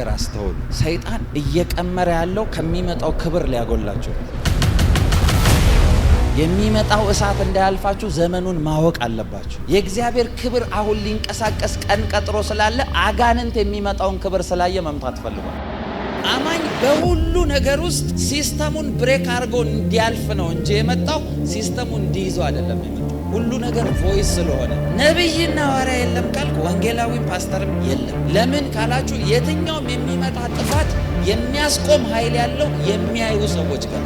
ነገር አስተውሉ። ሰይጣን እየቀመረ ያለው ከሚመጣው ክብር ሊያጎላችሁ። የሚመጣው እሳት እንዳያልፋችሁ ዘመኑን ማወቅ አለባችሁ። የእግዚአብሔር ክብር አሁን ሊንቀሳቀስ ቀን ቀጥሮ ስላለ አጋንንት የሚመጣውን ክብር ስላየ መምታት ፈልጓል። አማኝ በሁሉ ነገር ውስጥ ሲስተሙን ብሬክ አድርጎ እንዲያልፍ ነው እንጂ የመጣው ሲስተሙ እንዲይዘው አይደለም የመጣው። ሁሉ ነገር ቮይስ ስለሆነ ነብይና ሐዋርያ የለም ካልክ ወንጌላዊም ፓስተርም የለም። ለምን ካላችሁ የትኛውም የሚመጣ ጥፋት የሚያስቆም ኃይል ያለው የሚያዩ ሰዎች ጋር።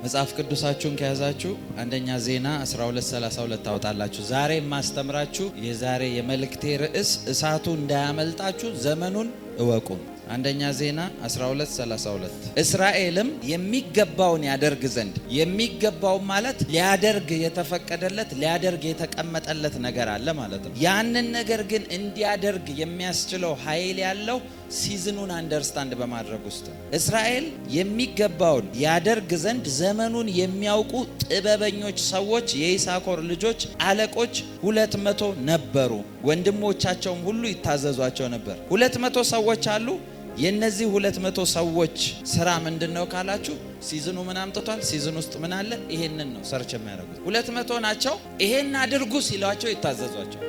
መጽሐፍ ቅዱሳችሁን ከያዛችሁ አንደኛ ዜና 12:32 ታወጣላችሁ። ዛሬ የማስተምራችሁ የዛሬ የመልእክቴ ርዕስ እሳቱ እንዳያመልጣችሁ ዘመኑን እወቁ። አንደኛ ዜና 12:32 እስራኤልም የሚገባውን ያደርግ ዘንድ፣ የሚገባው ማለት ሊያደርግ የተፈቀደለት ሊያደርግ የተቀመጠለት ነገር አለ ማለት ነው። ያንን ነገር ግን እንዲያደርግ የሚያስችለው ኃይል ያለው ሲዝኑን አንደርስታንድ በማድረግ ውስጥ ነው። እስራኤል የሚገባውን ያደርግ ዘንድ ዘመኑን የሚያውቁ ጥበበኞች ሰዎች የይሳኮር ልጆች አለቆች 200 ነበሩ። ወንድሞቻቸውም ሁሉ ይታዘዟቸው ነበር። 200 ሰዎች አሉ። የነዚህ 200 ሰዎች ስራ ምንድነው ካላችሁ ሲዝኑ ምን አምጥቷል? ሲዝን ውስጥ ምን አለ? ይሄንን ነው ሰርች የሚያደርጉት። 200 ናቸው። ይሄን አድርጉ ሲሏቸው ይታዘዟቸው።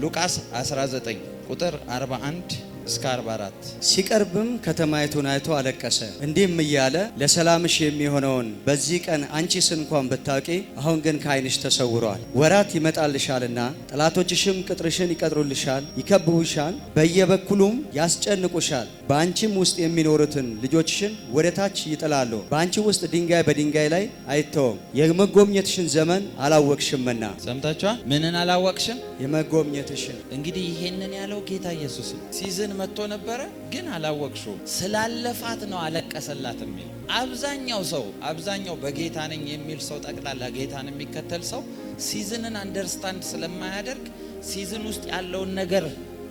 ሉቃስ 19 ቁጥር 41 እስከ 44 ሲቀርብም ከተማይቱን አይቶ አለቀሰ፣ እንዲህም እያለ ለሰላምሽ የሚሆነውን በዚህ ቀን አንቺስ እንኳን ብታውቂ፣ አሁን ግን ከዓይንሽ ተሰውሯል። ወራት ይመጣልሻልና ጠላቶችሽም ቅጥርሽን ይቀጥሩልሻል፣ ይከብቡሻል፣ በየበኩሉም ያስጨንቁሻል። በአንቺም ውስጥ የሚኖሩትን ልጆችሽን ወደ ታች ይጥላሉ። በአንቺ ውስጥ ድንጋይ በድንጋይ ላይ አይተውም። የመጎብኘትሽን ዘመን አላወቅሽምና። ሰምታችኋል? ምንን አላወቅሽም? የመጎብኘትሽን። እንግዲህ ይሄንን ያለው ጌታ ኢየሱስ ነው። ሲዝን መጥቶ ነበረ ግን አላወቅሽው። ስላለፋት ነው አለቀሰላት የሚል። አብዛኛው በጌታ ነኝ የሚል ሰው ጠቅላላ ጌታን የሚከተል ሰው ሲዝንን አንደርስታንድ ስለማያደርግ ሲዝን ውስጥ ያለውን ነገር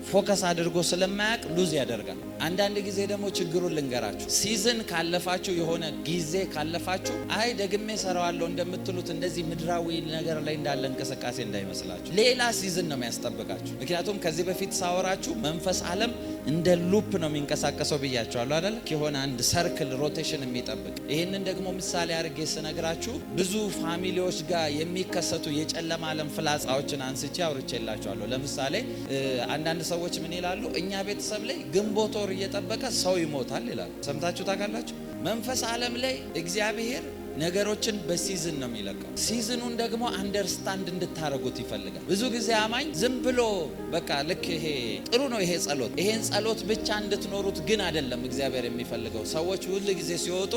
ፎከስ አድርጎ ስለማያቅ ሉዝ ያደርጋል። አንዳንድ ጊዜ ደግሞ ችግሩን ልንገራችሁ። ሲዝን ካለፋችሁ የሆነ ጊዜ ካለፋችሁ አይ ደግሜ ሰራዋለሁ እንደምትሉት እንደዚህ ምድራዊ ነገር ላይ እንዳለ እንቅስቃሴ እንዳይመስላችሁ። ሌላ ሲዝን ነው የሚያስጠብቃችሁ። ምክንያቱም ከዚህ በፊት ሳወራችሁ መንፈስ ዓለም እንደ ሉፕ ነው የሚንቀሳቀሰው ብያቸዋለሁ አይደል? የሆነ አንድ ሰርክል ሮቴሽን የሚጠብቅ። ይህንን ደግሞ ምሳሌ አድርጌ ስነግራችሁ ብዙ ፋሚሊዎች ጋር የሚከሰቱ የጨለማ ዓለም ፍላጻዎችን አንስቼ አውርቼላችኋለሁ። ለምሳሌ አንዳንድ ሰዎች ምን ይላሉ? እኛ ቤተሰብ ላይ ግንቦት ወር እየጠበቀ ሰው ይሞታል ይላሉ። ሰምታችሁ ታውቃላችሁ? መንፈስ ዓለም ላይ እግዚአብሔር ነገሮችን በሲዝን ነው የሚለቀው። ሲዝኑን ደግሞ አንደርስታንድ እንድታረጉት ይፈልጋል። ብዙ ጊዜ አማኝ ዝም ብሎ በቃ ልክ ይሄ ጥሩ ነው ይሄ ጸሎት፣ ይሄን ጸሎት ብቻ እንድትኖሩት ግን አይደለም እግዚአብሔር የሚፈልገው። ሰዎች ሁሉ ጊዜ ሲወጡ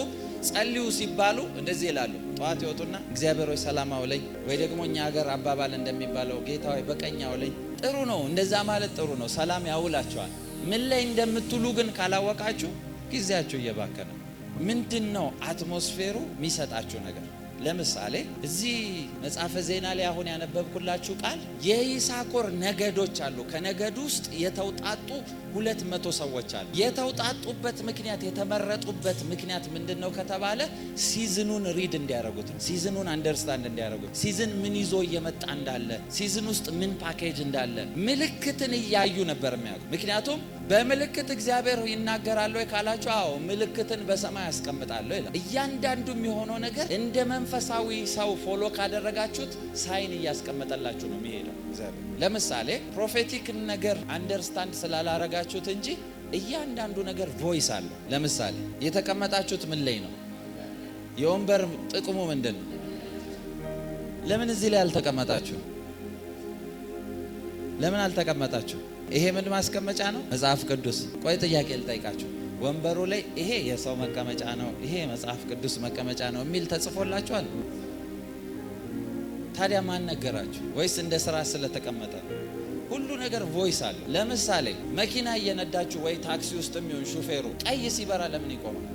ጸልዩ ሲባሉ እንደዚህ ይላሉ። ጠዋት ይወጡና እግዚአብሔር ሆይ ሰላም አውለኝ፣ ወይ ደግሞ እኛ ሀገር አባባል እንደሚባለው ጌታ ሆይ በቀኝ አውለኝ። ጥሩ ነው፣ እንደዛ ማለት ጥሩ ነው፣ ሰላም ያውላቸዋል። ምን ላይ እንደምትሉ ግን ካላወቃችሁ ጊዜያችሁ እየባከነ ነው። ምንድን ነው አትሞስፌሩ የሚሰጣችሁ ነገር? ለምሳሌ እዚህ መጽሐፈ ዜና ላይ አሁን ያነበብኩላችሁ ቃል የይሳኮር ነገዶች አሉ። ከነገዱ ውስጥ የተውጣጡ 200 ሰዎች አሉ። የተውጣጡበት ምክንያት የተመረጡበት ምክንያት ምንድን ነው ከተባለ ሲዝኑን ሪድ እንዲያደርጉት ነው። ሲዝኑን አንደርስታንድ እንዲያደርጉት፣ ሲዝን ምን ይዞ እየመጣ እንዳለ፣ ሲዝን ውስጥ ምን ፓኬጅ እንዳለ ምልክትን እያዩ ነበር የሚያውቁ። ምክንያቱም በምልክት እግዚአብሔር ይናገራል ወይ ካላችሁ፣ አዎ ምልክትን በሰማይ ያስቀምጣለሁ ይላል። እያንዳንዱ የሚሆነው ነገር እንደ መንፈሳዊ ሰው ፎሎ ካደረጋችሁት ሳይን እያስቀመጠላችሁ ነው የሚሄደው እግዚአብሔር። ለምሳሌ ፕሮፌቲክ ነገር አንደርስታንድ ስላላረጋችሁት እንጂ እያንዳንዱ ነገር ቮይስ አለው። ለምሳሌ የተቀመጣችሁት ምን ላይ ነው? የወንበር ጥቅሙ ምንድን ነው? ለምን እዚህ ላይ አልተቀመጣችሁ? ለምን አልተቀመጣችሁ? ይሄ ምን ማስቀመጫ ነው? መጽሐፍ ቅዱስ። ቆይ ጥያቄ ልጠይቃችሁ። ወንበሩ ላይ ይሄ የሰው መቀመጫ ነው፣ ይሄ መጽሐፍ ቅዱስ መቀመጫ ነው የሚል ተጽፎላችኋል? ታዲያ ማን ነገራችሁ? ወይስ እንደ ስራ ስለተቀመጠ? ሁሉ ነገር ቮይስ አለ። ለምሳሌ መኪና እየነዳችሁ ወይ ታክሲ ውስጥ የሚሆን ሹፌሩ ቀይ ሲበራ ለምን ይቆማል?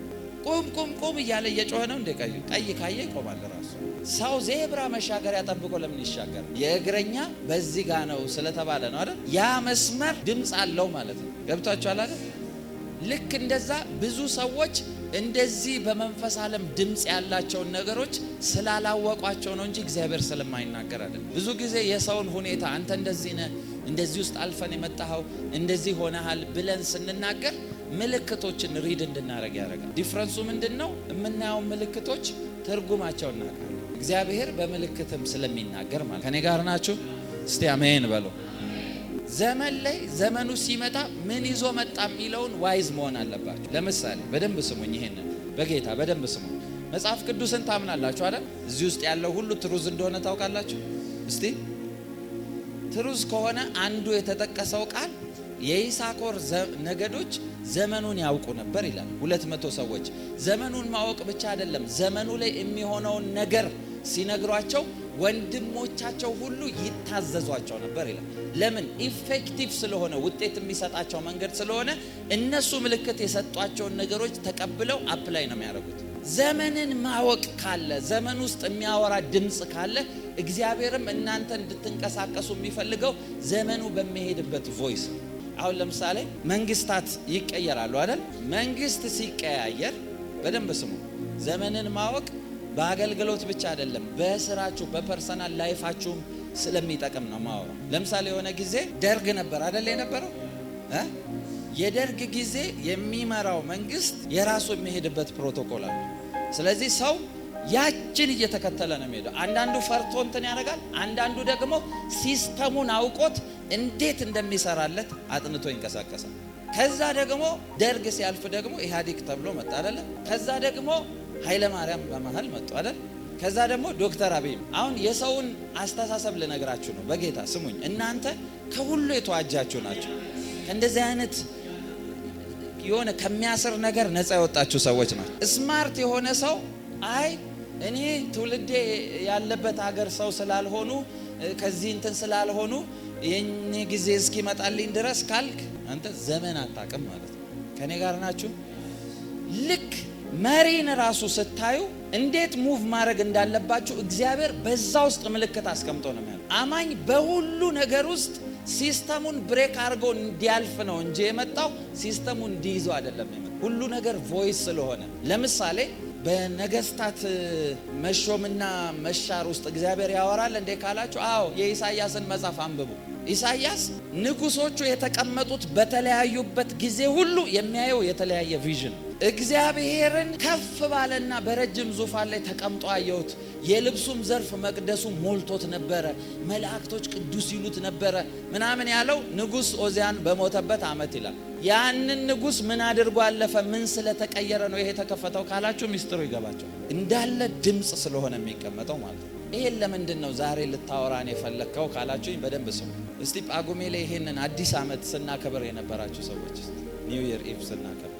ቁም እያለ እየጮኸ ነው እንደ ቀይ ካየ ይቆማል ራሱ። ሰው ዜብራ መሻገሪያ ጠብቆ ለምን ይሻገር? የእግረኛ በዚህ ጋ ነው ስለተባለ ነው አይደል? ያ መስመር ድምፅ አለው ማለት ነው። ገብታችኋል አይደል? ልክ እንደዛ ብዙ ሰዎች እንደዚህ በመንፈስ ዓለም ድምጽ ያላቸውን ነገሮች ስላላወቋቸው ነው እንጂ እግዚአብሔር ስለማይናገር አይደል። ብዙ ጊዜ የሰውን ሁኔታ አንተ እንደዚህ ነህ፣ እንደዚህ ውስጥ አልፈን የመጣኸው እንደዚህ ሆነሃል ብለን ስንናገር ምልክቶችን ሪድ እንድናረግ ያደርጋል። ዲፍረንሱ ምንድነው? የምናየው ምልክቶች ትርጉማቸውን እናውቃለን። እግዚአብሔር በምልክትም ስለሚናገር ማለት ከኔ ጋር ናችሁ? እስቲ አሜን በሉ። ዘመን ላይ ዘመኑ ሲመጣ ምን ይዞ መጣ የሚለውን ዋይዝ መሆን አለባችሁ። ለምሳሌ በደንብ ስሙኝ፣ ይሄንን በጌታ በደንብ ስሙኝ። መጽሐፍ ቅዱስን ታምናላችሁ አይደል? እዚህ ውስጥ ያለው ሁሉ ትሩዝ እንደሆነ ታውቃላችሁ። እስቲ ትሩዝ ከሆነ አንዱ የተጠቀሰው ቃል የይሳኮር ነገዶች ዘመኑን ያውቁ ነበር ይላል። 200 ሰዎች ዘመኑን ማወቅ ብቻ አይደለም፣ ዘመኑ ላይ የሚሆነውን ነገር ሲነግሯቸው ወንድሞቻቸው ሁሉ ይታዘዟቸው ነበር ይላል። ለምን? ኢፌክቲቭ ስለሆነ ውጤት የሚሰጣቸው መንገድ ስለሆነ እነሱ ምልክት የሰጧቸውን ነገሮች ተቀብለው አፕላይ ነው የሚያደርጉት። ዘመንን ማወቅ ካለ፣ ዘመን ውስጥ የሚያወራ ድምጽ ካለ እግዚአብሔርም እናንተ እንድትንቀሳቀሱ የሚፈልገው ዘመኑ በሚሄድበት ቮይስ። አሁን ለምሳሌ መንግስታት ይቀየራሉ አይደል? መንግስት ሲቀያየር በደንብ ስሙ። ዘመንን ማወቅ በአገልግሎት ብቻ አይደለም፣ በስራችሁ በፐርሰናል ላይፋችሁም ስለሚጠቅም ነው ማወራ። ለምሳሌ የሆነ ጊዜ ደርግ ነበር አይደል የነበረው? የደርግ ጊዜ የሚመራው መንግስት የራሱ የሚሄድበት ፕሮቶኮል አለ። ስለዚህ ሰው ያችን እየተከተለ ነው የሚሄደው። አንዳንዱ ፈርቶ እንትን ያደርጋል፣ አንዳንዱ ደግሞ ሲስተሙን አውቆት እንዴት እንደሚሰራለት አጥንቶ ይንቀሳቀሳል። ከዛ ደግሞ ደርግ ሲያልፍ ደግሞ ኢህአዴግ ተብሎ መጣ አይደል? ከዛ ደግሞ ኃይለ ማርያም በመሃል መጡ አይደል? ከዛ ደግሞ ዶክተር አብይ። አሁን የሰውን አስተሳሰብ ልነግራችሁ ነው። በጌታ ስሙኝ። እናንተ ከሁሉ የተዋጃችሁ ናችሁ። እንደዚህ አይነት የሆነ ከሚያስር ነገር ነፃ የወጣችሁ ሰዎች ናቸው። ስማርት የሆነ ሰው አይ እኔ ትውልዴ ያለበት ሀገር ሰው ስላልሆኑ ከዚህ እንትን ስላልሆኑ የኔ ጊዜ እስኪመጣልኝ ድረስ ካልክ አንተ ዘመን አታውቅም ማለት ነው። ከኔ ጋር ናችሁ? ልክ መሪን ራሱ ስታዩ እንዴት ሙቭ ማድረግ እንዳለባችሁ እግዚአብሔር በዛ ውስጥ ምልክት አስቀምጦ ነው ማለት። አማኝ በሁሉ ነገር ውስጥ ሲስተሙን ብሬክ አድርጎ እንዲያልፍ ነው እንጂ የመጣው ሲስተሙን እንዲይዘው አይደለም የመጣው። ሁሉ ነገር ቮይስ ስለሆነ ለምሳሌ በነገስታት መሾምና መሻር ውስጥ እግዚአብሔር ያወራል እንዴ ካላችሁ፣ አዎ የኢሳያስን መጽሐፍ አንብቡ። ኢሳያስ ንጉሶቹ የተቀመጡት በተለያዩበት ጊዜ ሁሉ የሚያየው የተለያየ ቪዥን። እግዚአብሔርን ከፍ ባለና በረጅም ዙፋን ላይ ተቀምጦ አየሁት። የልብሱም ዘርፍ መቅደሱ ሞልቶት ነበረ፣ መላእክቶች ቅዱስ ይሉት ነበረ ምናምን ያለው ንጉስ ኦዚያን በሞተበት ዓመት ይላል። ያንን ንጉስ ምን አድርጎ አለፈ? ምን ስለተቀየረ ነው ይሄ የተከፈተው ካላችሁ ሚስጥሩ ይገባቸው። እንዳለ ድምጽ ስለሆነ የሚቀመጠው ማለት ነው። ይሄን ለምንድን ነው ዛሬ ልታወራን የፈለከው ካላችሁኝ በደንብ ስሙ። እስቲ ጳጉሜ ላይ ይሄንን አዲስ ዓመት ስናከብር የነበራችሁ ሰዎች ኒው ኢየር ኢቭ ስናከብር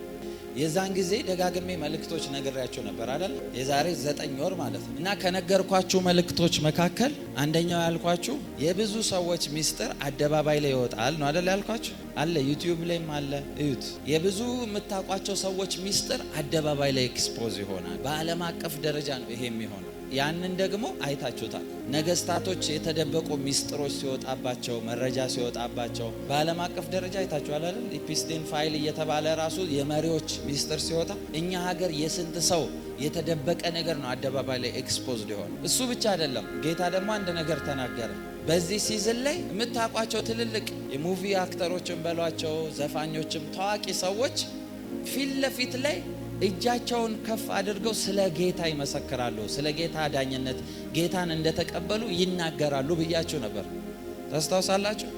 የዛን ጊዜ ደጋግሜ መልእክቶች ነግሬያችሁ ነበር አይደል? የዛሬ 9 ወር ማለት ነው። እና ከነገርኳችሁ መልእክቶች መካከል አንደኛው ያልኳችሁ የብዙ ሰዎች ሚስጥር አደባባይ ላይ ይወጣል ነው አይደል ያልኳችሁ? አለ ዩቲዩብ ላይም አለ፣ እዩት። የብዙ የምታውቋቸው ሰዎች ሚስጥር አደባባይ ላይ ኤክስፖዝ ይሆናል። በዓለም አቀፍ ደረጃ ነው ይሄ የሚሆነው። ያንን ደግሞ አይታችሁታል። ነገስታቶች የተደበቁ ሚስጥሮች ሲወጣባቸው፣ መረጃ ሲወጣባቸው በዓለም አቀፍ ደረጃ አይታችኋል አይደል? ኢፒስቴን ፋይል እየተባለ ራሱ የመሪዎች ሚስጥር ሲወጣ እኛ ሀገር የስንት ሰው የተደበቀ ነገር ነው አደባባይ ላይ ኤክስፖዝ ሊሆን። እሱ ብቻ አይደለም፣ ጌታ ደግሞ አንድ ነገር ተናገረ። በዚህ ሲዝን ላይ የምታውቋቸው ትልልቅ የሙቪ አክተሮችን በሏቸው፣ ዘፋኞችም ታዋቂ ሰዎች ፊት ለፊት ላይ እጃቸውን ከፍ አድርገው ስለ ጌታ ይመሰክራሉ። ስለ ጌታ ዳኝነት ጌታን እንደተቀበሉ ይናገራሉ ብያችሁ ነበር። ታስታውሳላችሁ?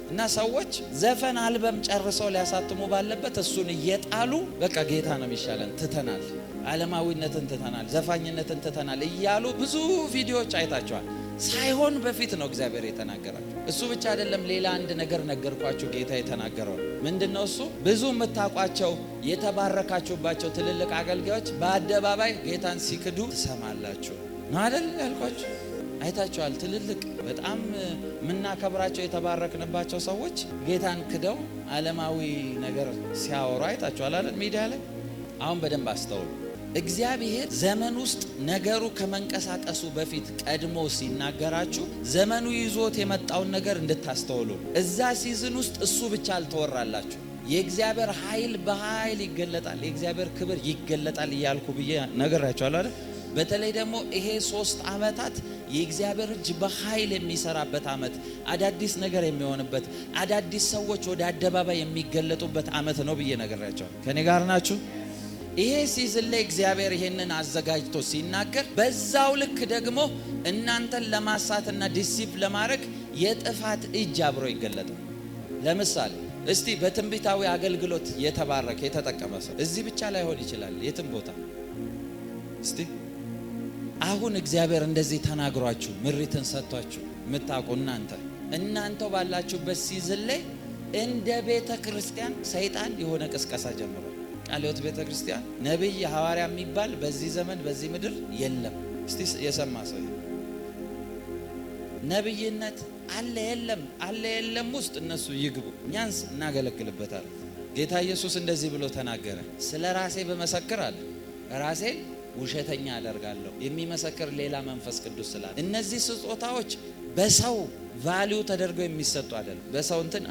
እና ሰዎች ዘፈን አልበም ጨርሰው ሊያሳትሙ ባለበት እሱን እየጣሉ በቃ ጌታ ነው የሚሻለን፣ ትተናል፣ ዓለማዊነትን ትተናል፣ ዘፋኝነትን ትተናል እያሉ ብዙ ቪዲዮዎች አይታችኋል። ሳይሆን በፊት ነው እግዚአብሔር የተናገራቸው። እሱ ብቻ አይደለም፣ ሌላ አንድ ነገር ነገርኳችሁ። ጌታ የተናገረው ምንድነው? እሱ ብዙ የምታውቋቸው የተባረካችሁባቸው ትልልቅ አገልጋዮች በአደባባይ ጌታን ሲክዱ ትሰማላችሁ ነው አይደል ያልኳችሁ? አይታችኋል። ትልልቅ በጣም የምናከብራቸው የተባረክንባቸው ሰዎች ጌታን ክደው ዓለማዊ ነገር ሲያወሩ አይታችኋል አይደል ሚዲያ ላይ። አሁን በደንብ አስተውሉ። እግዚአብሔር ዘመን ውስጥ ነገሩ ከመንቀሳቀሱ በፊት ቀድሞ ሲናገራችሁ ዘመኑ ይዞት የመጣውን ነገር እንድታስተውሉ። እዛ ሲዝን ውስጥ እሱ ብቻ አልተወራላችሁ። የእግዚአብሔር ኃይል በኃይል ይገለጣል፣ የእግዚአብሔር ክብር ይገለጣል እያልኩ ብዬ ነገራችኋለሁ አይደል? በተለይ ደግሞ ይሄ 3 ዓመታት የእግዚአብሔር እጅ በኃይል የሚሰራበት ዓመት፣ አዳዲስ ነገር የሚሆንበት፣ አዳዲስ ሰዎች ወደ አደባባይ የሚገለጡበት ዓመት ነው ብዬ ነገራችኋለሁ። ከኔ ጋር ናችሁ? ይሄ ሲዝን ላይ እግዚአብሔር ይሄንን አዘጋጅቶ ሲናገር በዛው ልክ ደግሞ እናንተን ለማሳትና ዲሲፕሊን ለማድረግ የጥፋት እጅ አብሮ ይገለጣል። ለምሳሌ እስቲ በትንቢታዊ አገልግሎት የተባረከ የተጠቀመ ሰው እዚህ ብቻ ላይሆን ይችላል፣ የትም ቦታ እስቲ አሁን እግዚአብሔር እንደዚህ ተናግሯችሁ ምሪትን ሰጥቷችሁ የምታውቁ እናንተው ባላችሁበት ሲዝን ላይ እንደ ቤተ ክርስቲያን ሰይጣን የሆነ ቅስቀሳ ጀምሯል። ቃለ ሕይወት ቤተ ክርስቲያን ነብይ ሐዋርያ የሚባል በዚህ ዘመን በዚህ ምድር የለም። እስቲ የሰማ ሰው ነብይነት አለ የለም ውስጥ እነሱ ይግቡ፣ እኛንስ እናገለግልበታለን። ጌታ ኢየሱስ እንደዚህ ብሎ ተናገረ። ስለ ራሴ በመሰክር አለ ራሴን ውሸተኛ አደርጋለሁ፣ የሚመሰክር ሌላ መንፈስ ቅዱስ ስላለ። እነዚህ ስጦታዎች በሰው ቫልዩ ተደርገው የሚሰጡ አይደለም። በሰው እንትን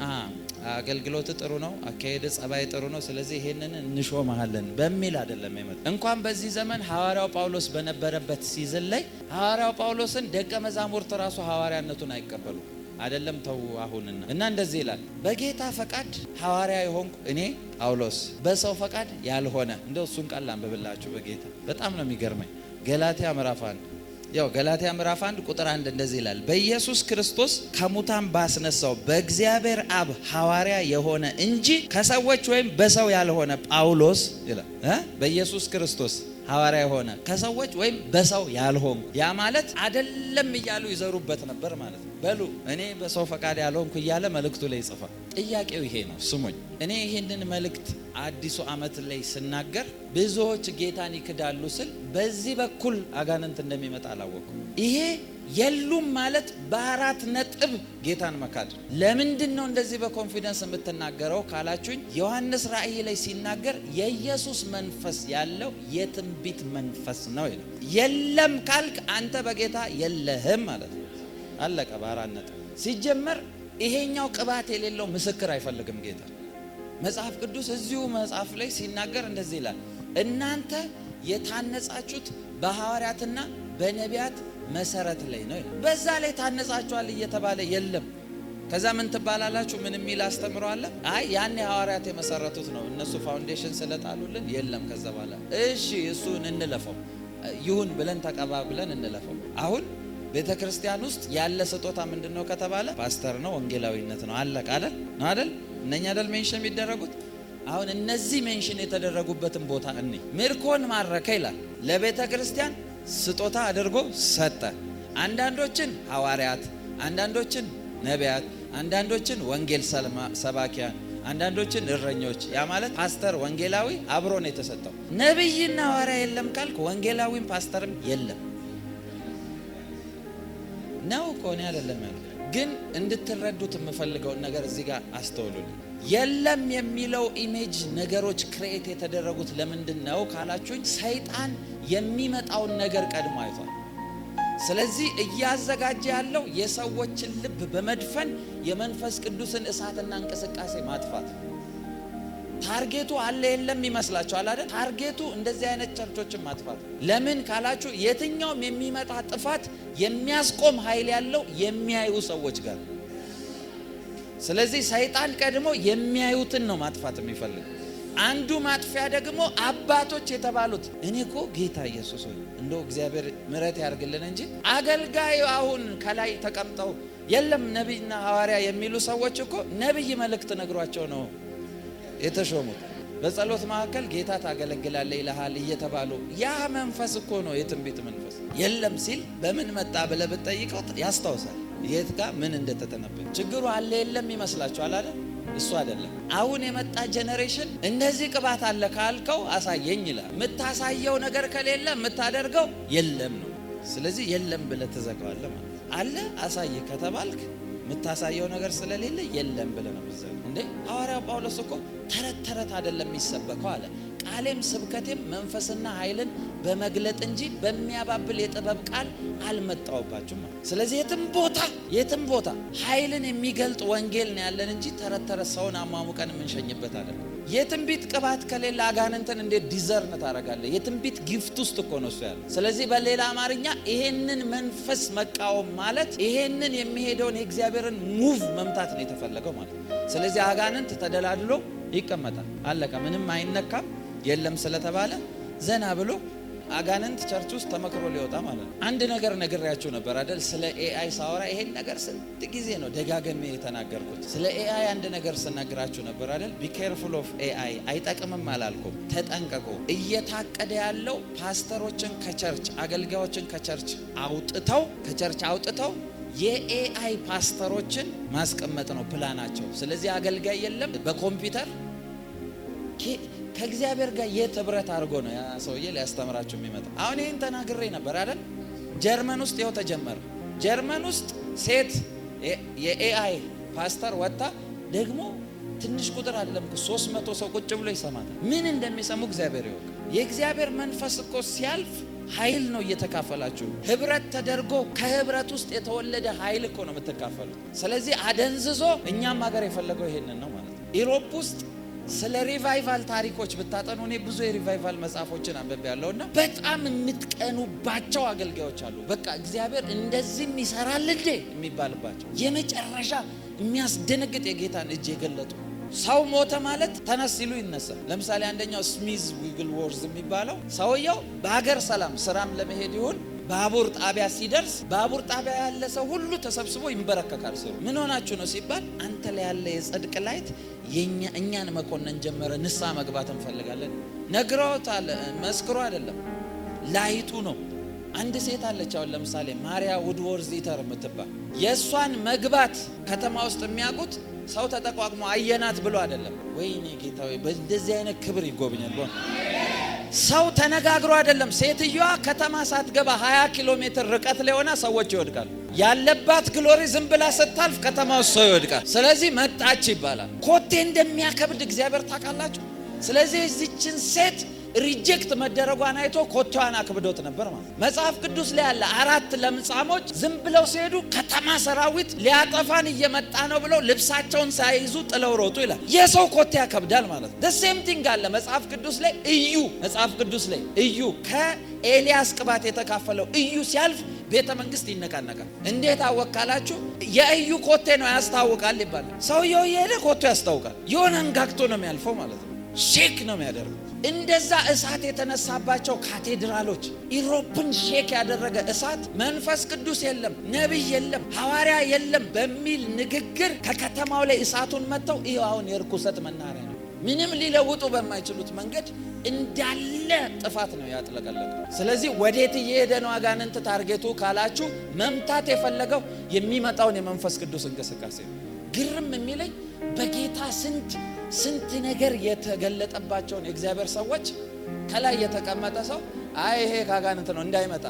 አገልግሎት ጥሩ ነው፣ አካሄድ ጸባይ ጥሩ ነው፣ ስለዚህ ይሄንን እንሾማለን በሚል አይደለም የመጣው። እንኳን በዚህ ዘመን ሐዋርያው ጳውሎስ በነበረበት ሲዝን ላይ ሐዋርያው ጳውሎስን ደቀ መዛሙርት ራሱ ሐዋርያነቱን አይቀበሉ አይደለም ተው አሁንና እና እንደዚህ ይላል፣ በጌታ ፈቃድ ሐዋርያ የሆንኩ እኔ ጳውሎስ በሰው ፈቃድ ያልሆነ። እንደው እሱን ቃል አንብብላችሁ በጌታ በጣም ነው የሚገርመኝ። ገላትያ ምዕራፍ 1 ቁጥር 1 እንደዚህ ይላል፣ በኢየሱስ ክርስቶስ ከሙታን ባስነሳው በእግዚአብሔር አብ ሐዋርያ የሆነ እንጂ ከሰዎች ወይም በሰው ያልሆነ ጳውሎስ ይላል። በኢየሱስ ክርስቶስ ሐዋርያ የሆነ ከሰዎች ወይም በሰው ያልሆንኩ። ያ ማለት አይደለም እያሉ ይዘሩበት ነበር ማለት ነው። በሉ እኔ በሰው ፈቃድ ያልሆንኩ እያለ መልእክቱ ላይ ይጽፋል። ጥያቄው ይሄ ነው፣ ስሙኝ። እኔ ይሄንን መልእክት አዲሱ ዓመት ላይ ስናገር ብዙዎች ጌታን ይክዳሉ ስል በዚህ በኩል አጋንንት እንደሚመጣ አላወኩም። ይሄ የሉም ማለት በ4 ነጥብ ጌታን መካድ። ለምንድን ነው እንደዚህ በኮንፊደንስ የምትናገረው ካላችሁኝ፣ ዮሐንስ ራእይ ላይ ሲናገር የኢየሱስ መንፈስ ያለው የትንቢት መንፈስ ነው ይላል። የለም ካልክ አንተ በጌታ የለህም ማለት ነው። አለቀ። በ4 ነጥብ ሲጀመር ይሄኛው ቅባት የሌለው ምስክር አይፈልግም ጌታ። መጽሐፍ ቅዱስ እዚሁ መጽሐፍ ላይ ሲናገር እንደዚህ ይላል፣ እናንተ የታነጻችሁት በሐዋርያትና በነቢያት መሰረት ላይ ነው። በዛ ላይ ታነጻችኋል እየተባለ የለም። ከዛ ምን ትባላላችሁ? ምን የሚል አስተምሮ አለ? አይ ያኔ ሐዋርያት የመሰረቱት ነው እነሱ ፋውንዴሽን ስለጣሉልን የለም። ከዛ በኋላ እሺ እሱን እንለፈው ይሁን ብለን ተቀባብለን እንለፈው። አሁን ቤተ ክርስቲያን ውስጥ ያለ ስጦታ ምንድነው ከተባለ ፓስተር ነው፣ ወንጌላዊነት ነው። አለቀ አይደል? ነው አይደል? እነኛ አይደል ሜንሽን የሚደረጉት? አሁን እነዚህ ሜንሽን የተደረጉበትን ቦታ ምርኮን ማረከ ይላል። ለቤተ ክርስቲያን ስጦታ አድርጎ ሰጠ። አንዳንዶችን ሐዋርያት፣ አንዳንዶችን ነቢያት፣ አንዳንዶችን ወንጌል ሰባኪያን፣ አንዳንዶችን እረኞች። ያ ማለት ፓስተር ወንጌላዊ አብሮ ነው የተሰጠው። ነብይና ሐዋርያ የለም ካልክ ወንጌላዊም ፓስተርም የለም ነው እኮ ነው አይደለም ያለው። ግን እንድትረዱት የምፈልገውን ነገር እዚህ ጋር አስተውሉልኝ። የለም የሚለው ኢሜጅ ነገሮች ክሬት የተደረጉት ለምንድን ነው ካላችሁኝ፣ ሰይጣን የሚመጣውን ነገር ቀድሞ አይቷል። ስለዚህ እያዘጋጀ ያለው የሰዎችን ልብ በመድፈን የመንፈስ ቅዱስን እሳትና እንቅስቃሴ ማጥፋት። ታርጌቱ አለ የለም ይመስላችኋል አይደል? ታርጌቱ እንደዚህ አይነት ቸርቾችን ማጥፋት። ለምን ካላችሁ የትኛውም የሚመጣ ጥፋት የሚያስቆም ኃይል ያለው የሚያዩ ሰዎች ጋር። ስለዚህ ሰይጣን ቀድሞ የሚያዩትን ነው ማጥፋት የሚፈልግ። አንዱ ማጥፊያ ደግሞ አባቶች የተባሉት እኔ እኮ ጌታ ኢየሱስ ሆይ እንደው እግዚአብሔር ምሕረት ያርግልን እንጂ አገልጋዩ አሁን ከላይ ተቀምጠው የለም ነብይና ሐዋርያ የሚሉ ሰዎች እኮ ነብይ መልእክት ነግሯቸው ነው የተሾሙት። በጸሎት መካከል ጌታ ታገለግላለህ ይልሃል እየተባሉ ያ መንፈስ እኮ ነው የትንቢት መንፈስ። የለም ሲል በምን መጣ ብለህ ብትጠይቀው ያስታውሳል የት ጋር ምን እንደተተነበየ። ችግሩ አለ የለም ይመስላችኋል አይደል? እሱ አይደለም። አሁን የመጣ ጄኔሬሽን እንደዚህ ቅባት አለ ካልከው አሳየኝ ይላል። የምታሳየው ነገር ከሌለ የምታደርገው የለም ነው። ስለዚህ የለም ብለህ ትዘጋዋለህ ማለት አለ አሳይ ከተባልክ የምታሳየው ነገር ስለሌለ የለም ብለህ ነው የምትዘጋው። እንዴ ሐዋርያው ጳውሎስ እኮ ተረት አይደለም የሚሰበከው አለ፣ ቃሌም ስብከቴም መንፈስና ኃይልን በመግለጥ እንጂ በሚያባብል የጥበብ ቃል አልመጣሁባችሁም። ስለዚህ የትም ቦታ ኃይልን የሚገልጥ ወንጌል ነው ያለን እንጂ ተረተረ ሰውን አሟሙቀን የምንሸኝበት አይደለም። የትንቢት ቅባት ከሌለ አጋንንትን እንዴት ዲዘርን ታረጋለህ? የትንቢት ጊፍት ውስጥ እኮ ነው እሱ ያለ። ስለዚህ በሌላ አማርኛ ይሄንን መንፈስ መቃወም ማለት ይሄንን የሚሄደውን የእግዚአብሔርን ሙቭ መምታት ነው የተፈለገው ማለት። ስለዚህ አጋንንት ተደላድሎ ይቀመጣል። አለቀ። ምንም አይነካም። የለም ስለተባለ ዘና ብሎ አጋንንት ቸርች ውስጥ ተመክሮ ሊወጣ ማለት ነው። አንድ ነገር ነግሬያችሁ ነበር አይደል? ስለ ኤአይ ሳወራ ይሄን ነገር ስንት ጊዜ ነው ደጋግሜ የተናገርኩት። ስለ ኤአይ አንድ ነገር ስናገራችሁ ነበር አይደል? ቢ ኬርፉል ኦፍ ኤአይ። አይጠቅምም አላልኩም፣ ተጠንቀቁ። እየታቀደ ያለው ፓስተሮችን ከቸርች አገልጋዮችን ከቸርች አውጥተው የኤአይ ፓስተሮችን ማስቀመጥ ነው ፕላናቸው። ስለዚህ አገልጋይ የለም በኮምፒውተር ከእግዚአብሔር ጋር የትብረት አድርጎ ነው ያ ሰውዬ ሊያስተምራችሁ የሚመጣ። አሁን ይህን ተናግሬ ነበር አይደል? ጀርመን ውስጥ ይኸው ተጀመረ። ጀርመን ውስጥ ሴት የኤአይ ፓስተር ወጣ። ደግሞ ትንሽ ቁጥር አይደለም 300 ሰው ቁጭ ብሎ ይሰማታል። ምን እንደሚሰሙ እግዚአብሔር ይወቅ። የእግዚአብሔር መንፈስ እኮ ሲያልፍ ኃይል ነው እየተካፈላችሁ። ህብረት ተደርጎ ከህብረት ውስጥ የተወለደ ኃይል እኮ ነው የምትካፈሉት። ስለዚህ አደንዝዞ እኛም ሀገር የፈለገው ይሄንን ነው ማለት ነው። ኢሮፕ ውስጥ ስለ ሪቫይቫል ታሪኮች ብታጠኑ እኔ ብዙ የሪቫይቫል መጽሐፎችን አንብቤያለሁና በጣም የምትቀኑባቸው አገልጋዮች አሉ። በቃ እግዚአብሔር እንደዚህም ይሰራል እንዴ የሚባልባቸው የመጨረሻ የሚያስደነግጥ የጌታን እጅ የገለጡ። ሰው ሞተ ማለት ተነስ ሲሉ ይነሳል። ለምሳሌ አንደኛው ስሚዝ ዊግልወርዝ የሚባለው ሰውየው በሀገር ሰላም ስራም ለመሄድ ይሁን ባቡር ጣቢያ ሲደርስ ባቡር ጣቢያ ያለ ሰው ሁሉ ተሰብስቦ ይንበረከካል። ስሩ ምን ሆናችሁ ነው ሲባል አንተ ላይ ያለ የጽድቅ ላይት እኛን መኮነን ጀመረ። ንስሐ መግባት እንፈልጋለን። ነግረውታል። መስክሮ አይደለም ላይቱ ነው። አንድ ሴት አለች አሁን ለምሳሌ ማሪያ ውድወርዝ ኢተር የምትባል የእሷን መግባት ከተማ ውስጥ የሚያውቁት ሰው ተጠቋቁሞ አየናት ብሎ አይደለም። ወይኔ ጌታዬ በእንደዚህ አይነት ክብር ይጎብኛል። ሰው ተነጋግሮ አይደለም። ሴትዮዋ ከተማ ሳትገባ 20 ኪሎ ሜትር ርቀት ላይ ሆና ሰዎች ይወድቃሉ። ያለባት ግሎሪ ዝም ብላ ስታልፍ ከተማ ውስጥ ሰው ይወድቃል። ስለዚህ መጣች ይባላል። ኮቴ እንደሚያከብድ እግዚአብሔር ታውቃላችሁ። ስለዚህ እዚችን ሴት ሪጀክት መደረጓን አይቶ ኮቴዋን አክብዶት ነበር ማለት። መጽሐፍ ቅዱስ ላይ ያለ 4 ለምጻሞች ዝም ብለው ሲሄዱ ከተማ ሰራዊት ሊያጠፋን እየመጣ ነው ብለው ልብሳቸውን ሳይይዙ ጥለው ሮጡ ይላል። የሰው ኮቴ ያከብዳል ማለት ነው። the same thing አለ መጽሐፍ ቅዱስ ላይ እዩ ከኤልያስ ቅባት የተካፈለው እዩ ሲያልፍ ቤተ መንግስት ይነቃነቃል። እንዴት አወቃላችሁ? የእዩ ኮቴ ነው ያስታውቃል ይባላል። ሰውየው የሄደ ኮቴ ያስታውቃል። የሆነ አንጋግቶ ነው የሚያልፈው ማለት ነው። ሼክ ነው የሚያደርገው። እንደዛ እሳት የተነሳባቸው ካቴድራሎች ኢሮፕን ሼክ ያደረገ እሳት መንፈስ ቅዱስ የለም፣ ነቢይ የለም፣ ሐዋርያ የለም በሚል ንግግር ከከተማው ላይ እሳቱን መተው ይኸው አሁን የርኩሰት መናኸሪያ ነው። ምንም ሊለውጡ በማይችሉት መንገድ እንዳለ ጥፋት ነው ያጥለቀለቀው። ስለዚህ ወዴት እየሄደ ነው አጋንንት ታርጌቱ ካላችሁ መምታት የፈለገው የሚመጣውን የመንፈስ ቅዱስ እንቅስቃሴ ነው። ግርም የሚለኝ በጌታ ስንት ነገር የተገለጠባቸውን የእግዚአብሔር ሰዎች ከላይ የተቀመጠ ሰው አይ ይሄ ካጋንንት ነው እንዳይመጣ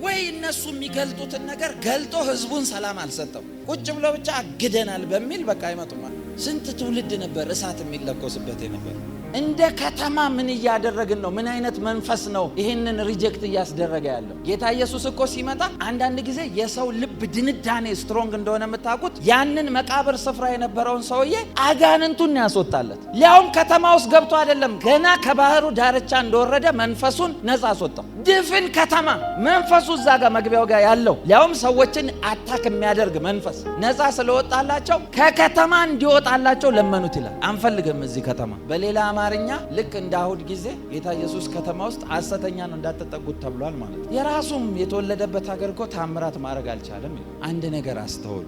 ወይ እነሱ የሚገልጡትን ነገር ገልጦ ህዝቡን ሰላም አልሰጠው። ቁጭ ብሎ ብቻ አግደናል በሚል በቃ አይመጡም። ስንት ትውልድ ነበር እሳት የሚለኮስበት ነበር። እንደ ከተማ ምን እያደረግን ነው? ምን አይነት መንፈስ ነው ይሄንን ሪጀክት እያስደረገ ያለው? ጌታ ኢየሱስ እኮ ሲመጣ አንዳንድ ጊዜ የሰው ልብ ድንዳኔ ስትሮንግ እንደሆነ የምታውቁት ያንን መቃብር ስፍራ የነበረውን ሰውዬ አጋንንቱን ያስወጣለት። ሊያውም ከተማ ውስጥ ገብቶ አይደለም፣ ገና ከባህሩ ዳርቻ እንደወረደ መንፈሱን ነፃ አስወጣው። ድፍን ከተማ መንፈሱ እዛ ጋር መግቢያው ጋር ያለው ሊያውም ሰዎችን አታክ የሚያደርግ መንፈስ ነፃ ስለወጣላቸው ከከተማ እንዲወጣላቸው ለመኑት ይላል። አንፈልግም እዚህ ከተማ። በሌላ አማርኛ ልክ እንደ አይሁድ ጊዜ ጌታ ኢየሱስ ከተማ ውስጥ ሐሰተኛ ነው እንዳትጠጉት ተብሏል ማለት ነው። የራሱም የተወለደበት ሀገር እኮ ታምራት ማድረግ አልቻለም። አንድ ነገር አስተውሉ።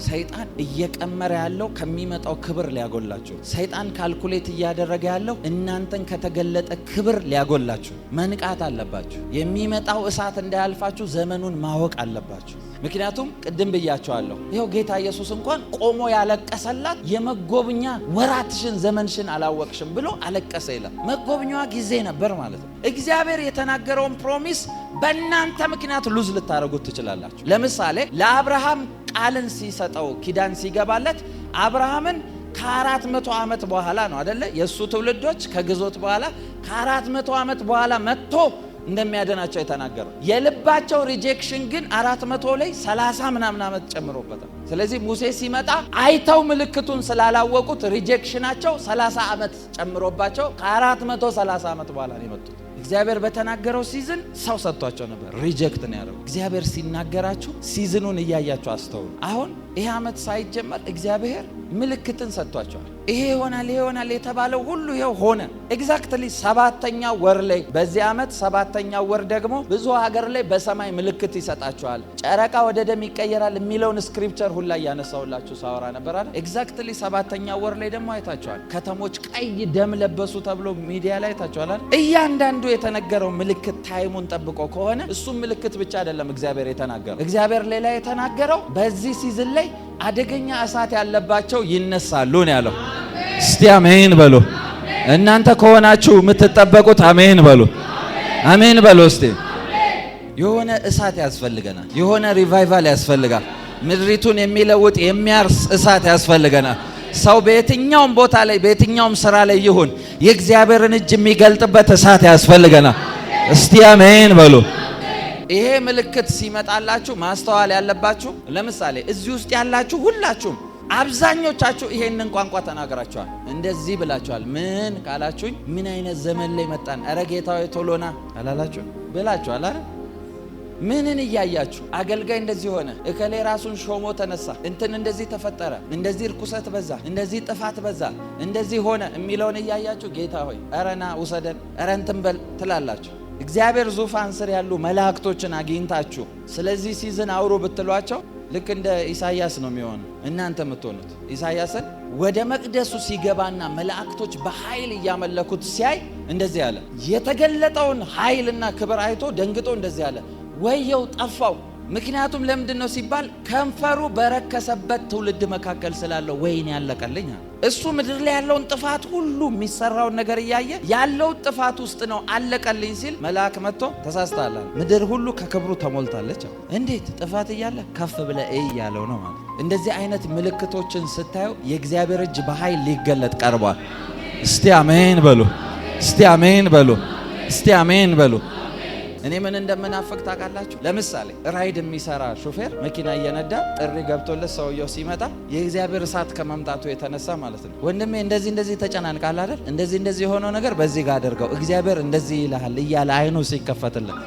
ሰይጣን እየቀመረ ያለው ከሚመጣው ክብር ሊያጎላችሁ። ሰይጣን ካልኩሌት እያደረገ ያለው እናንተን ከተገለጠ ክብር ሊያጎላችሁ። መንቃት አለባችሁ። የሚመጣው እሳት እንዳያልፋችሁ ዘመኑን ማወቅ አለባችሁ። ምክንያቱም ቅድም ብያቸዋለሁ፣ ይኸው ጌታ ኢየሱስ እንኳን ቆሞ ያለቀሰላት የመጎብኛ ወራትሽን ዘመንሽን አላወቅሽም ብሎ አለቀሰ ይላል። መጎብኛዋ ጊዜ ነበር ማለት ነው። እግዚአብሔር የተናገረውን ፕሮሚስ በእናንተ ምክንያት ሉዝ ልታረጉት ትችላላችሁ። ለምሳሌ ለአብርሃም ቃልን ሲሰጠው ኪዳን ሲገባለት አብርሃምን ከ400 ዓመት በኋላ ነው አይደለ? የሱ ትውልዶች ከግዞት በኋላ ከ400 ዓመት በኋላ መጥቶ እንደሚያደናቸው የተናገረው። የልባቸው ሪጀክሽን ግን 400 ላይ 30 ምናምን ዓመት ጨምሮበታል። ስለዚህ ሙሴ ሲመጣ አይተው ምልክቱን ስላላወቁት ሪጀክሽናቸው 30 ዓመት ጨምሮባቸው ከ430 ዓመት በኋላ ነው የመጡት። እግዚአብሔር በተናገረው ሲዝን ሰው ሰጥቷቸው ነበር፣ ሪጀክት ነው ያደረጉት። እግዚአብሔር ሲናገራችሁ ሲዝኑን እያያችሁ አስተውሉ። አሁን ይሄ ዓመት ሳይጀመር እግዚአብሔር ምልክትን ሰጥቷቸዋል። ይሄ ይሆናል የተባለው ሁሉ ይሄው ሆነ። ኤግዛክትሊ 7ኛው ወር ላይ በዚህ ዓመት 7ኛው ወር ደግሞ ብዙ ሀገር ላይ በሰማይ ምልክት ይሰጣቸዋል። ጨረቃ ወደ ደም ይቀየራል የሚለውን ስክሪፕቸር ሁላ ያነሳውላችሁ ሳወራ ነበር አይደል? ኤግዛክትሊ 7ኛው ወር ላይ ደግሞ አይታቸዋል። ከተሞች ቀይ ደም ለበሱ ተብሎ ሚዲያ ላይ አይታቸዋል አይደል? እያንዳንዱ የተነገረው ምልክት ታይሙን ጠብቆ ከሆነ እሱም ምልክት ብቻ አይደለም እግዚአብሔር የተናገረው። እግዚአብሔር ሌላ የተናገረው በዚህ ሲዝን ላይ አደገኛ እሳት ያለባቸው ይነሳሉ ነው ያለው። እስቲ አሜን በሉ። እናንተ ከሆናችሁ የምትጠበቁት አሜን በሉ። አሜን በሉ እስቲ። የሆነ እሳት ያስፈልገናል። የሆነ ሪቫይቫል ያስፈልጋል። ምድሪቱን የሚለውጥ የሚያርስ እሳት ያስፈልገናል። ሰው በየትኛውም ቦታ ላይ በየትኛውም ስራ ላይ ይሁን የእግዚአብሔርን እጅ የሚገልጥበት እሳት ያስፈልገናል። እስቲ አሜን በሉ። ይሄ ምልክት ሲመጣላችሁ ማስተዋል ያለባችሁ፣ ለምሳሌ እዚህ ውስጥ ያላችሁ ሁላችሁም አብዛኞቻችሁ ይሄንን ቋንቋ ተናገራችኋል። እንደዚህ ብላችኋል። ምን ካላችሁኝ ምን አይነት ዘመን ላይ መጣን? ኧረ ጌታዬ ቶሎና አላላችሁ ብላችኋል አይደል? ምንን እያያችሁ አገልጋይ እንደዚህ ሆነ፣ እከሌ ራሱን ሾሞ ተነሳ፣ እንትን እንደዚህ ተፈጠረ፣ እንደዚህ ርኩሰት በዛ፣ እንደዚህ ጥፋት በዛ፣ እንደዚህ ሆነ የሚለውን እያያችሁ ጌታ ሆይ ኧረና ውሰደን፣ ኧረ እንትን በል ትላላችሁ። እግዚአብሔር ዙፋን ስር ያሉ መላእክቶችን አግኝታችሁ ስለዚህ ሲዝን አውሩ ብትሏቸው ልክ እንደ ኢሳይያስ ነው የሚሆነው። እናንተ የምትሆኑት ኢሳይያስን ወደ መቅደሱ ሲገባና መላእክቶች በኃይል እያመለኩት ሲያይ እንደዚህ አለ። የተገለጠውን ኃይልና ክብር አይቶ ደንግጦ እንደዚህ አለ፣ ወየው ጠፋው። ምክንያቱም ለምንድን ነው ሲባል ከንፈሩ በረከሰበት ትውልድ መካከል ስላለው ወይን ያለቀልኝ። እሱ ምድር ላይ ያለውን ጥፋት ሁሉ የሚሰራውን ነገር እያየ ያለው ጥፋት ውስጥ ነው አለቀልኝ ሲል መልአክ መጥቶ ተሳስተሃል፣ ምድር ሁሉ ከክብሩ ተሞልታለች። እንዴት ጥፋት እያለ ከፍ ብለህ እይ ያለው ነው ማለት። እንደዚህ አይነት ምልክቶችን ስታዩ የእግዚአብሔር እጅ በኃይል ሊገለጥ ቀርቧል። እስቲ አሜን በሉ። እስቲ አሜን በሉ። እስቲ አሜን በሉ። እኔ ምን እንደምናፈቅ ታውቃላችሁ? ለምሳሌ ራይድ የሚሰራ ሹፌር መኪና እየነዳ ጥሪ ገብቶለት ሰውየው ሲመጣ የእግዚአብሔር እሳት ከመምጣቱ የተነሳ ማለት ነው፣ ወንድሜ እንደዚህ ተጨናንቃል አይደል? እንደዚህ የሆነው ነገር በዚህ ጋር አድርገው እግዚአብሔር እንደዚህ ይልሃል እያለ አይኑ ሲከፈትለት፣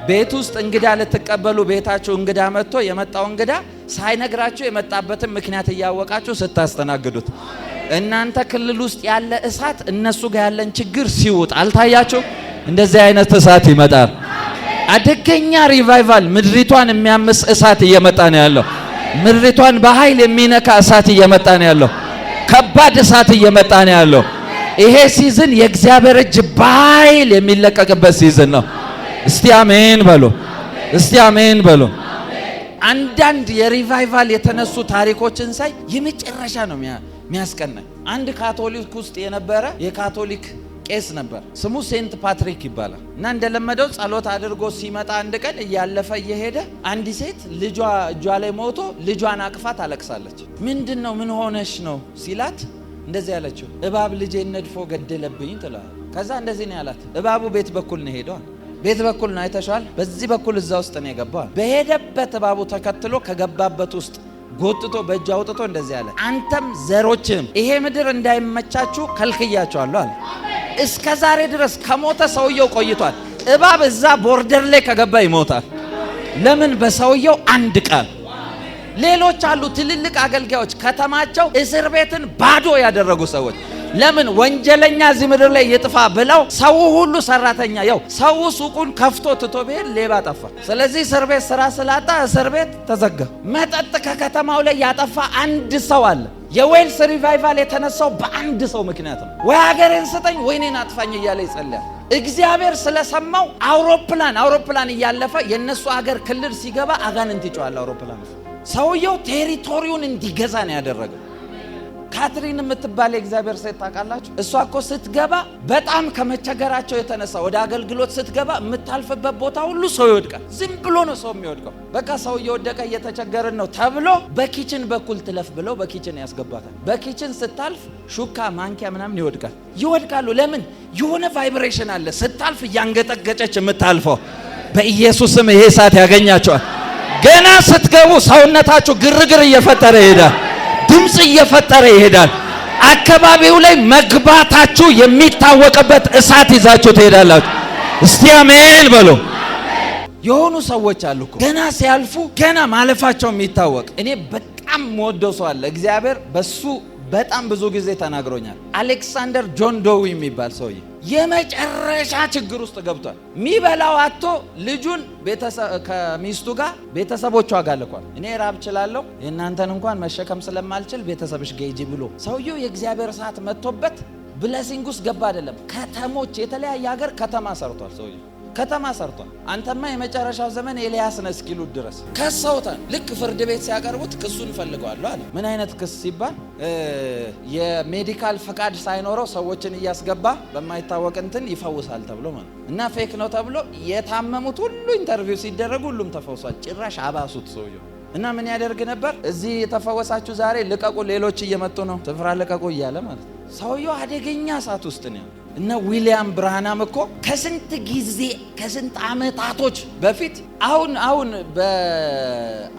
ቤት ውስጥ እንግዳ ልትቀበሉ ቤታችሁ እንግዳ መጥቶ የመጣው እንግዳ ሳይነግራችሁ የመጣበትን ምክንያት እያወቃችሁ ስታስተናግዱት፣ እናንተ ክልል ውስጥ ያለ እሳት እነሱ ጋር ያለን ችግር ሲውጥ አልታያችሁ? እንደዚህ አይነት እሳት ይመጣል። አደገኛ ሪቫይቫል፣ ምድሪቷን የሚያምስ እሳት እየመጣ ነው ያለው። ምድሪቷን በኃይል የሚነካ እሳት እየመጣ ነው ያለው። ከባድ እሳት እየመጣ ነው ያለው። ይሄ ሲዝን የእግዚአብሔር እጅ በኃይል የሚለቀቅበት ሲዝን ነው። እስቲ አሜን በሉ። እስቲ አሜን በሉ። አንዳንድ የሪቫይቫል የተነሱ ታሪኮችን ሳይ የመጨረሻ ነው የሚያስቀናኝ። አንድ ካቶሊክ ውስጥ የነበረ የካቶሊክ ቄስ ነበር። ስሙ ሴንት ፓትሪክ ይባላል። እና እንደለመደው ጸሎት አድርጎ ሲመጣ አንድ ቀን እያለፈ እየሄደ አንድ ሴት ልጇ እጇ ላይ ሞቶ ልጇን አቅፋ ታለቅሳለች። ምንድነው ምን ሆነሽ ነው ሲላት እንደዚህ ያለችው እባብ ልጄን ነድፎ ገደለብኝ ትላለች። ከዛ እንደዚህ ነው ያላት፣ እባቡ ቤት በኩል ነው ሄደዋል። ቤት በኩል ነው አይተሻል፣ በዚህ በኩል እዛ ውስጥ ነው የገባው። በሄደበት እባቡ ተከትሎ ከገባበት ውስጥ ጎትቶ በእጅ አውጥቶ እንደዚህ ያለ፣ አንተም ዘሮችም ይሄ ምድር እንዳይመቻችሁ ከልክያቸዋለሁ አለ። እስከ ዛሬ ድረስ ከሞተ ሰውየው ቆይቷል። እባብ እዛ ቦርደር ላይ ከገባ ይሞታል። ለምን? በሰውየው አንድ ቃል። ሌሎች አሉ ትልልቅ አገልጋዮች ከተማቸው እስር ቤትን ባዶ ያደረጉ ሰዎች። ለምን? ወንጀለኛ እዚህ ምድር ላይ ይጥፋ ብለው ሰው ሁሉ ሰራተኛ፣ ያው ሰው ሱቁን ከፍቶ ትቶ ቢሄድ ሌባ ጠፋ። ስለዚህ እስር ቤት ስራ ስላጣ እስር ቤት ተዘጋ። መጠጥ ከከተማው ላይ ያጠፋ አንድ ሰው አለ። የዌልስ ሪቫይቫል የተነሳው በአንድ ሰው ምክንያት ነው። ወይ ሀገሬን ስጠኝ ወይ እኔን አጥፋኝ እያለ ይጸልያል። እግዚአብሔር ስለሰማው አውሮፕላን እያለፈ የነሱ ሀገር ክልል ሲገባ አጋንንት ይጮሃል። አውሮፕላን ሰውየው ቴሪቶሪውን እንዲገዛ ነው ያደረገው። ካትሪን የምትባል የእግዚአብሔር ሴት ታውቃላችሁ? እሷ እኮ ስትገባ በጣም ከመቸገራቸው የተነሳ ወደ አገልግሎት ስትገባ የምታልፍበት ቦታ ሁሉ ሰው ይወድቃል። ዝም ብሎ ነው ሰው የሚወድቀው። በቃ ሰው እየወደቀ እየተቸገርን ነው ተብሎ በኪችን በኩል ትለፍ ብለው በኪችን ያስገባታል። በኪችን ስታልፍ ሹካ ማንኪያ ምናምን ይወድቃሉ። ለምን? የሆነ ቫይብሬሽን አለ። ስታልፍ እያንገጠገጨች የምታልፈው። በኢየሱስም ይሄ እሳት ያገኛቸዋል። ገና ስትገቡ ሰውነታችሁ ግርግር እየፈጠረ ይሄዳል። ድምጽ እየፈጠረ ይሄዳል። አካባቢው ላይ መግባታችሁ የሚታወቅበት እሳት ይዛችሁ ትሄዳላችሁ። እስቲ አሜን በሉ። የሆኑ ሰዎች አሉ እኮ ገና ሲያልፉ ገና ማለፋቸው የሚታወቅ። እኔ በጣም ወደው ሰው አለ። እግዚአብሔር በሱ በጣም ብዙ ጊዜ ተናግሮኛል። አሌክሳንደር ጆን ዶዊ የሚባል ሰውዬ የመጨረሻ ችግር ውስጥ ገብቷል። ሚበላው አጥቶ ልጁን ከሚስቱ ጋር ቤተሰቦቿ ጋር ልኳል። እኔ ራብ እችላለሁ የእናንተን እንኳን መሸከም ስለማልችል ቤተሰብሽ ገይጂ ብሎ ሰውየው የእግዚአብሔር እሳት መጥቶበት ብለሲንግ ውስጥ ገባ። አይደለም ከተሞች፣ የተለያየ ሀገር ከተማ ሰርቷል። ሰውየው ከተማ ሰርቷል። አንተማ የመጨረሻው ዘመን ኤልያስ ነህ እስኪሉት ድረስ ከሰውታል። ልክ ፍርድ ቤት ሲያቀርቡት ክሱን ፈልገዋል አለ። ምን አይነት ክስ ሲባል የሜዲካል ፈቃድ ሳይኖረው ሰዎችን እያስገባ በማይታወቅ እንትን ይፈውሳል ተብሎ ማለት እና ፌክ ነው ተብሎ የታመሙት ሁሉ ኢንተርቪው ሲደረጉ ሁሉም ተፈውሷል። ጭራሽ አባሱት ሰውየው። እና ምን ያደርግ ነበር? እዚህ የተፈወሳችሁ ዛሬ ልቀቁ፣ ሌሎች እየመጡ ነው፣ ስፍራ ልቀቁ እያለ ማለት ነው። ሰውየው አደገኛ እሳት ውስጥ ነው። እና ዊሊያም ብርሃናም እኮ ከስንት ጊዜ ከስንት አመታቶች በፊት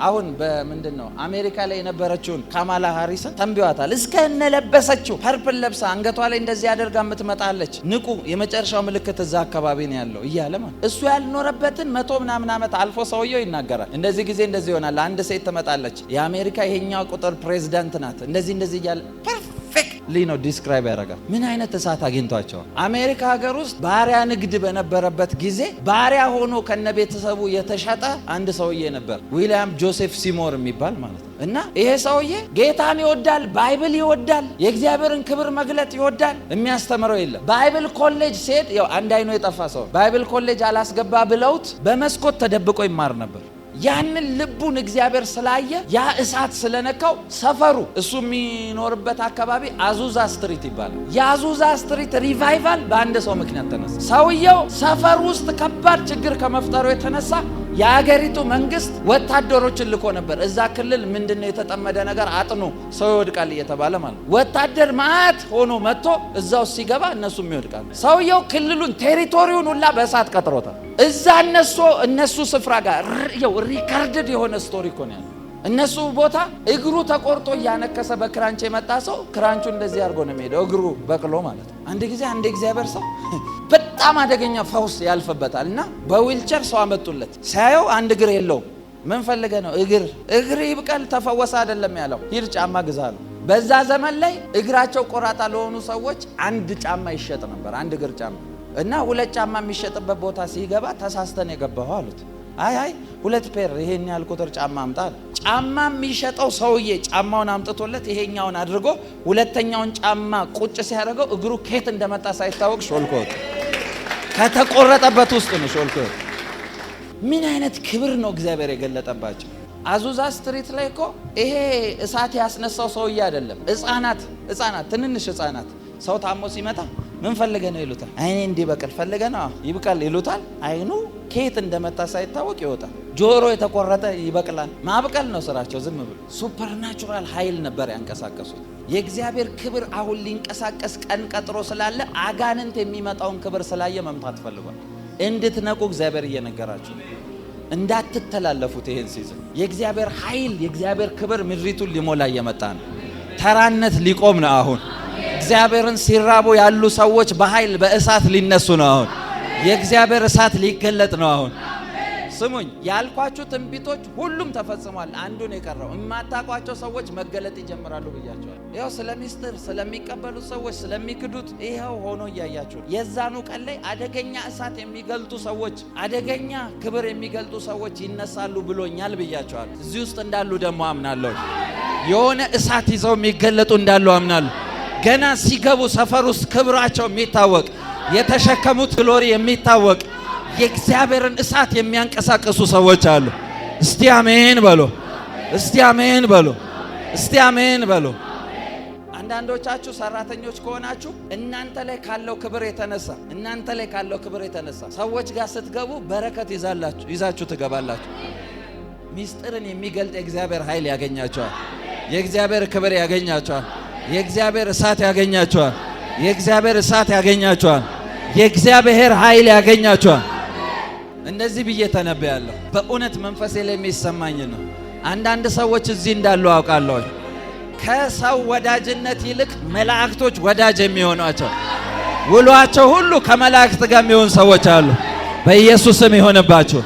አሁን በምንድን ነው አሜሪካ ላይ የነበረችውን ካማላ ሃሪስን ተንብዋታል። እስከነለበሰችው ፐርፕል ለብሳ አንገቷ ላይ እንደዚህ አደርጋ የምትመጣለች። ንቁ፣ የመጨረሻው ምልክት እዛ አካባቢ ነው ያለው እያለ ማለት እሱ ያልኖረበትን 100 ምናምን ዓመት አልፎ ሰውየው ይናገራል። እንደዚህ ጊዜ እንደዚህ ይሆናል፣ አንድ ሴት ትመጣለች፣ የአሜሪካ ይሄኛው ቁጥር ፕሬዚዳንት ናት፣ እንደዚህ እያለ ሊኖ ዲስክራይብ ያደርጋል። ምን አይነት እሳት አግኝቷቸው። አሜሪካ ሀገር ውስጥ ባሪያ ንግድ በነበረበት ጊዜ ባሪያ ሆኖ ከነቤተሰቡ የተሸጠ አንድ ሰውዬ ነበር፣ ዊሊያም ጆሴፍ ሲሞር የሚባል ማለት ነው። እና ይሄ ሰውዬ ጌታን ይወዳል፣ ባይብል ይወዳል፣ የእግዚአብሔርን ክብር መግለጥ ይወዳል። የሚያስተምረው የለም። ባይብል ኮሌጅ ሲሄድ ያው አንድ አይኑ የጠፋ ሰው ባይብል ኮሌጅ አላስገባ ብለውት በመስኮት ተደብቆ ይማር ነበር። ያንን ልቡን እግዚአብሔር ስላየ ያ እሳት ስለነካው ሰፈሩ እሱ የሚኖርበት አካባቢ አዙዛ ስትሪት ይባላል። የአዙዛ ስትሪት ሪቫይቫል በአንድ ሰው ምክንያት ተነሳ። ሰውየው ሰፈር ውስጥ ከባድ ችግር ከመፍጠሩ የተነሳ የሀገሪቱ መንግስት ወታደሮችን ልኮ ነበር። እዛ ክልል ምንድነው የተጠመደ ነገር አጥኑ፣ ሰው ይወድቃል እየተባለ ማለት ወታደር ማት ሆኖ መጥቶ እዛው ሲገባ እነሱም ይወድቃሉ። ሰውየው ክልሉን ቴሪቶሪውን ሁላ በእሳት ቀጥሮታል። እዛ እነሱ ስፍራ ጋር ሪካርድድ የሆነ ስቶሪ እኮ ነው ያለው። እነሱ ቦታ እግሩ ተቆርጦ እያነከሰ በክራንች የመጣ ሰው ክራንቹ እንደዚህ አድርጎ ነው የሚሄደው፣ እግሩ በቅሎ ማለት ነው። አንድ ጊዜ አንድ እግዚአብሔር ሰው በጣም አደገኛ ፈውስ ያልፍበታል እና በዊልቸር ሰው አመጡለት። ሳየው አንድ እግር የለውም። ምን ፈልገ ነው? እግር ይብቀል ተፈወሰ አይደለም ያለው፣ ሂድ ጫማ ግዛ ነው። በዛ ዘመን ላይ እግራቸው ቆራጣ ለሆኑ ሰዎች አንድ ጫማ ይሸጥ ነበር፣ አንድ እግር ጫማ እና 2 ጫማ የሚሸጥበት ቦታ ሲገባ ተሳስተን የገባው አሉት። አይ 2 ፔር ይሄን ያህል ቁጥር ጫማ አምጣ። ጫማ የሚሸጠው ሰውዬ ጫማውን አምጥቶለት ይሄኛውን አድርጎ ሁለተኛውን ጫማ ቁጭ ሲያደርገው እግሩ ከየት እንደመጣ ሳይታወቅ ሾልኮ ከተቆረጠበት ውስጥ ነው ሾልኮ። ምን አይነት ክብር ነው እግዚአብሔር የገለጠባቸው። አዙዛ ስትሪት ላይ እኮ ይሄ እሳት ያስነሳው ሰውዬ አይደለም፣ ህፃናት ትንንሽ ህፃናት ሰው ታሞ ሲመጣ ምን ፈልገ ነው ይሉታል። አይኔ እንዲበቅል ፈልገ ነው ይብቃል ይሉታል። አይኑ ከየት እንደመጣ ሳይታወቅ ይወጣል። ጆሮ የተቆረጠ ይበቅላል። ማብቀል ነው ስራቸው። ዝም ብሎ ሱፐርናቹራል ኃይል ነበር ያንቀሳቀሱት። የእግዚአብሔር ክብር አሁን ሊንቀሳቀስ ቀን ቀጥሮ ስላለ አጋንንት የሚመጣውን ክብር ስላየ መምታት ፈልጓል። እንድትነቁ እግዚአብሔር እየነገራችሁ እንዳትተላለፉት። ይሄን ሲዝን የእግዚአብሔር ኃይል የእግዚአብሔር ክብር ምድሪቱን ሊሞላ እየመጣ ነው። ተራነት ሊቆም ነው አሁን። እግዚአብሔርን ሲራቡ ያሉ ሰዎች በኃይል በእሳት ሊነሱ ነው አሁን። የእግዚአብሔር እሳት ሊገለጥ ነው አሁን። ስሙኝ፣ ያልኳችሁ ትንቢቶች ሁሉም ተፈጽሟል። አንዱን የቀረው የማታውቋቸው ሰዎች መገለጥ ይጀምራሉ ብያቸዋል። ይኸው ስለ ሚስጥር ስለሚቀበሉት ሰዎች ስለሚክዱት ይኸው ሆኖ እያያችሁ የዛኑ ቀን ላይ አደገኛ እሳት የሚገልጡ ሰዎች፣ አደገኛ ክብር የሚገልጡ ሰዎች ይነሳሉ ብሎኛል ብያቸዋል። እዚህ ውስጥ እንዳሉ ደግሞ አምናለሁ። የሆነ እሳት ይዘው የሚገለጡ እንዳሉ አምናለሁ። ገና ሲገቡ ሰፈር ውስጥ ክብራቸው የሚታወቅ የተሸከሙት ግሎሪ የሚታወቅ የእግዚአብሔርን እሳት የሚያንቀሳቅሱ ሰዎች አሉ። እስቲ አሜን በሉ። እስቲ አሜን በሉ። እስቲ አሜን በሉ። አንዳንዶቻችሁ ሰራተኞች ከሆናችሁ እናንተ ላይ ካለው ክብር የተነሳ ሰዎች ጋር ስትገቡ በረከት ይዛችሁ ትገባላችሁ። ሚስጥርን የሚገልጥ የእግዚአብሔር ኃይል ያገኛቸዋል። የእግዚአብሔር ክብር ያገኛቸዋል። የእግዚአብሔር እሳት ያገኛቸዋል። የእግዚአብሔር ኃይል ያገኛቸዋል። እንደዚህ ብዬ ተነበያለሁ። በእውነት መንፈሴ ላይ የሚሰማኝ ነው። አንዳንድ ሰዎች እዚህ እንዳሉ አውቃለሁ። ከሰው ወዳጅነት ይልቅ መላእክቶች ወዳጅ የሚሆኗቸው፣ ውሏቸው ሁሉ ከመላእክት ጋር የሚሆኑ ሰዎች አሉ። በኢየሱስ ስም ይሆንባችሁ።